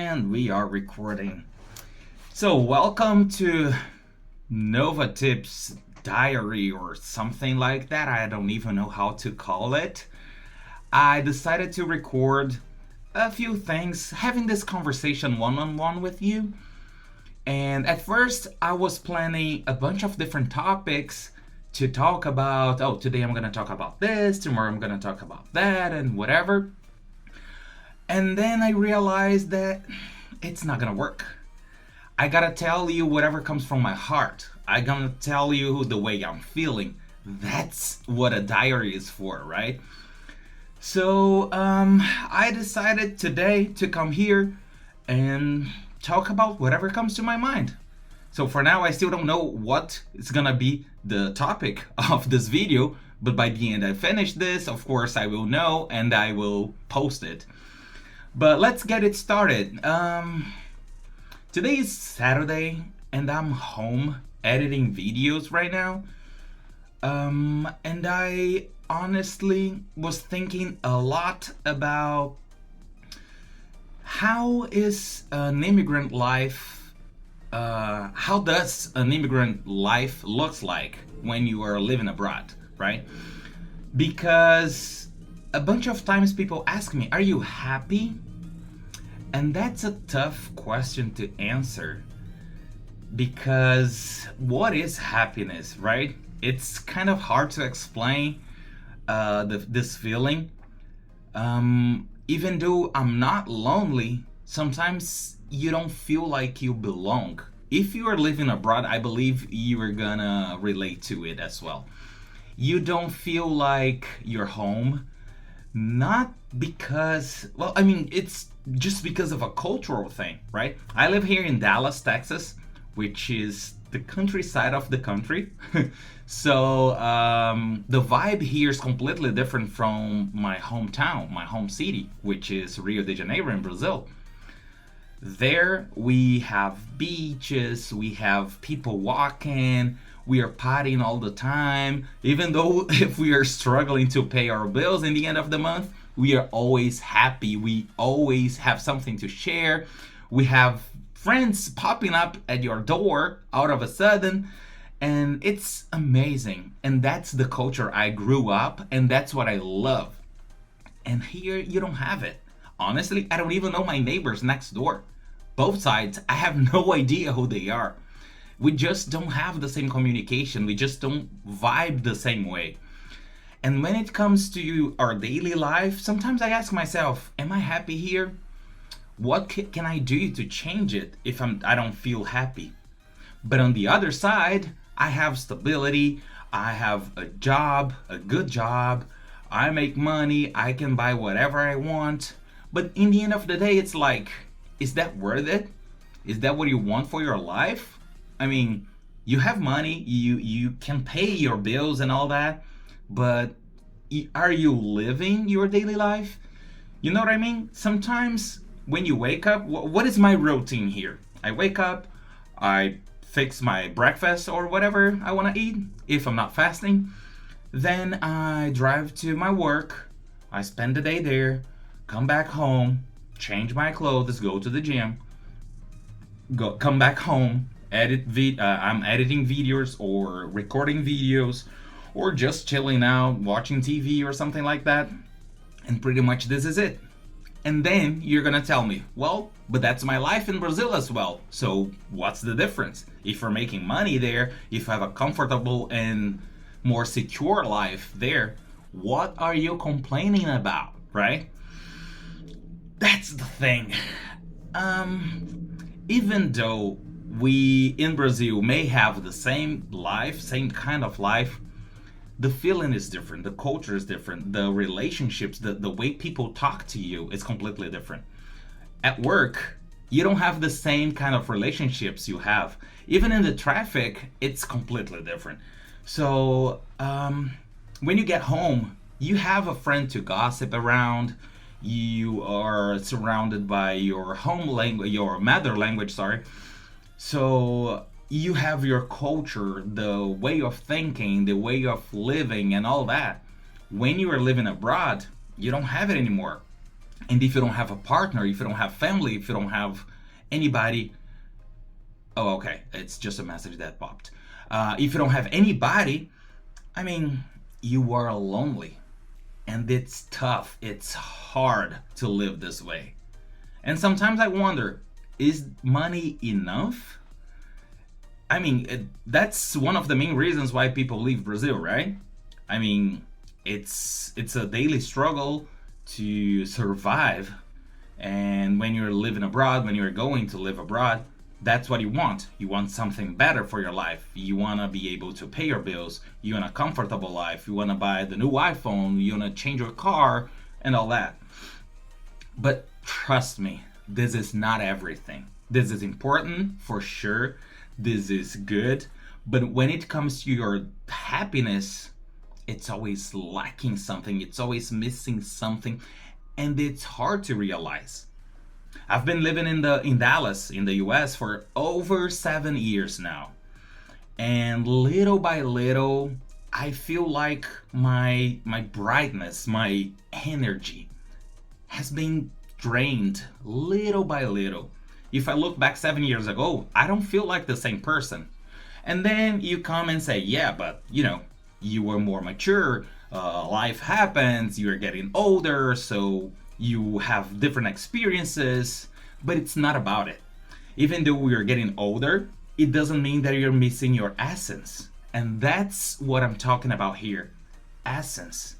And we are recording. So welcome to Nova Tips Diary or something like that. I don't even know how to call it. I decided to record a few things, having this conversation one-on-one with you. And at first I was planning a bunch of different topics to talk about. Oh, today I'm gonna talk about this, tomorrow I'm gonna talk about that, and whatever. And then I realized that it's not gonna work. I gotta tell you whatever comes from my heart. I'm gonna tell you the way I'm feeling. That's what a diary is for, right? So I decided today to come here and talk about whatever comes to my mind. So for now, I still don't know what is gonna be the topic of this video, but by the end I finish this, of course I will know and I will post it. But let's get it started. Today is Saturday and I'm home editing videos right now. And I honestly was thinking a lot about how is an immigrant life, how does an immigrant life looks like when you are living abroad, right? Because a bunch of times people ask me, are you happy? And that's a tough question to answer, because what is happiness, right? It's kind of hard to explain this feeling. Even though I'm not lonely, sometimes you don't feel like you belong. If you are living abroad, I believe you are gonna relate to it as well. You don't feel like you're home. Not because, well, I mean, it's just because of a cultural thing, right? I live here in Dallas, Texas, which is the countryside of the country. So the vibe here is completely different from my hometown, my home city, which is Rio de Janeiro in Brazil. There we have beaches, we have people walking, we are partying all the time. Even though if we are struggling to pay our bills in the end of the month, we are always happy. We always have something to share. We have friends popping up at your door out of a sudden, and it's amazing. And that's the culture I grew up, and that's what I love. And here you don't have it. Honestly, I don't even know my neighbors next door. Both sides, I have no idea who they are. We just don't have the same communication. We just don't vibe the same way. And when it comes to our daily life, sometimes I ask myself, am I happy here? What can I do to change it if I don't feel happy? But on the other side, I have stability. I have a job, a good job. I make money. I can buy whatever I want. But in the end of the day, it's like, is that worth it? Is that what you want for your life? I mean, you have money, you can pay your bills and all that, but are you living your daily life? You know what I mean? Sometimes when you wake up, what is my routine here? I wake up, I fix my breakfast or whatever I want to eat, if I'm not fasting. Then I drive to my work, I spend the day there, come back home, change my clothes, go to the gym, come back home, I'm editing videos or recording videos or just chilling out, watching TV or something like that. And pretty much this is it. And then you're gonna tell me, well, but that's my life in Brazil as well. So what's the difference? If you're making money there, if you have a comfortable and more secure life there, what are you complaining about, right? That's the thing. Even though we in Brazil may have the same life, same kind of life, the feeling is different, the culture is different, the relationships, the way people talk to you is completely different. At work, you don't have the same kind of relationships you have. Even in the traffic, it's completely different. So when you get home, you have a friend to gossip around. You are surrounded by your home language, your mother language, sorry. So you have your culture, the way of thinking, the way of living and all that. When you are living abroad, you don't have it anymore. And if you don't have a partner, if you don't have family, if you don't have anybody, oh, okay, it's just a message that popped. If you don't have anybody, I mean, you are lonely. And it's tough, it's hard to live this way. And sometimes I wonder, is money enough? I mean, that's one of the main reasons why people leave Brazil, right? I mean, it's a daily struggle to survive. And when you're living abroad, when you're going to live abroad, that's what you want. You want something better for your life. You want to be able to pay your bills. You want a comfortable life. You want to buy the new iPhone. You want to change your car and all that. But trust me, this is not everything. This is important for sure. This is good. But when it comes to your happiness, it's always lacking something. It's always missing something. And it's hard to realize. I've been living in Dallas, in the US, for over 7 years now. And little by little, I feel like my brightness, my energy has been drained little by little. If I look back 7 years ago, I don't feel like the same person. And then you come and say, yeah, but you were more mature, life happens, you're getting older, so you have different experiences, but it's not about it. Even though we are getting older, it doesn't mean that you're missing your essence. And that's what I'm talking about here. Essence.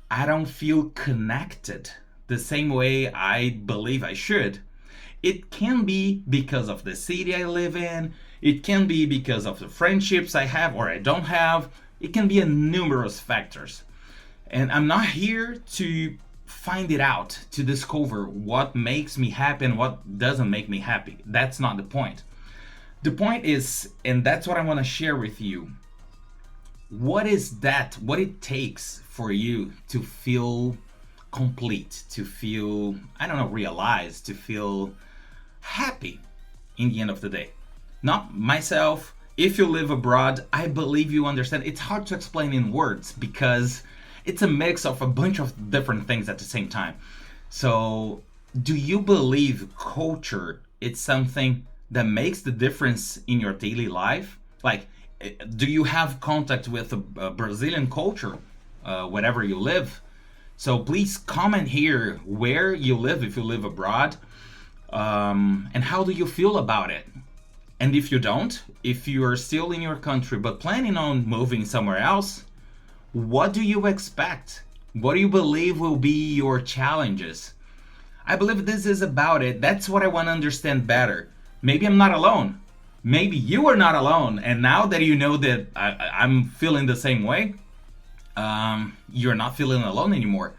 I don't feel connected the same way I believe I should. It can be because of the city I live in. It can be because of the friendships I have or I don't have. It can be a numerous factors. And I'm not here to find it out, to discover what makes me happy and what doesn't make me happy. That's not the point. The point is, and that's what I want to share with you, what it takes for you to feel complete, to feel, realized, to feel happy in the end of the day. Not myself. If you live abroad, I believe you understand. It's hard to explain in words because it's a mix of a bunch of different things at the same time. So, do you believe culture is something that makes the difference in your daily life? Like, do you have contact with a Brazilian culture, wherever you live? So please comment here where you live if you live abroad, and how do you feel about it? And if you don't, if you are still in your country but planning on moving somewhere else, what do you expect? What do you believe will be your challenges? I believe this is about it. That's what I want to understand better. Maybe I'm not alone. Maybe you are not alone. And now that you know that I'm feeling the same way, you're not feeling alone anymore.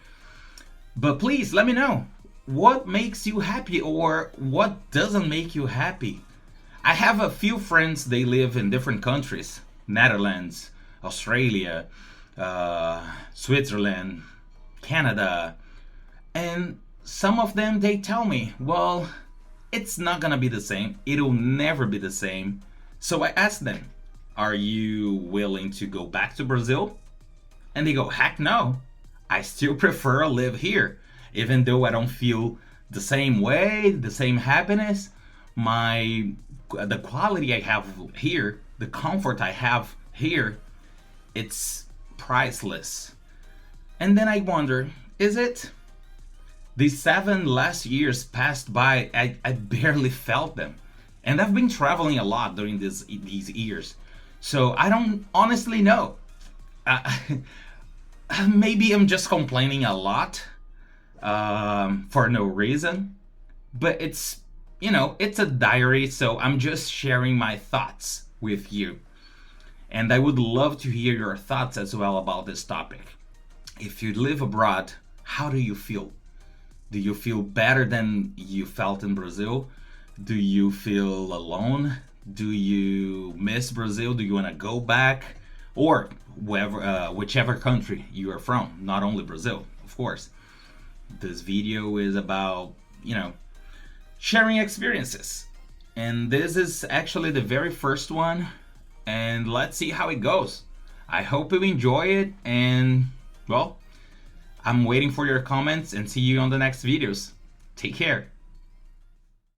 But please let me know what makes you happy or what doesn't make you happy. I have a few friends, they live in different countries, Netherlands, Australia, Switzerland, Canada, and some of them, they tell me, well, it's not gonna be the same. It'll never be the same. So I asked them, are you willing to go back to Brazil? And they go, heck no. I still prefer live here. Even though I don't feel the same way, the same happiness, the quality I have here, the comfort I have here, it's priceless. And then I wonder, is it? These 7 last years passed by, I barely felt them. And I've been traveling a lot during these years. So I don't honestly know. Maybe I'm just complaining a lot for no reason. But it's a diary, so I'm just sharing my thoughts with you. And I would love to hear your thoughts as well about this topic. If you live abroad, how do you feel? Do you feel better than you felt in Brazil? Do you feel alone? Do you miss Brazil? Do you want to go back? Or whichever country you are from, not only Brazil, of course. This video is about, sharing experiences. And this is actually the very first one. And let's see how it goes. I hope you enjoy it. And, well, I'm waiting for your comments and see you on the next videos. Take care.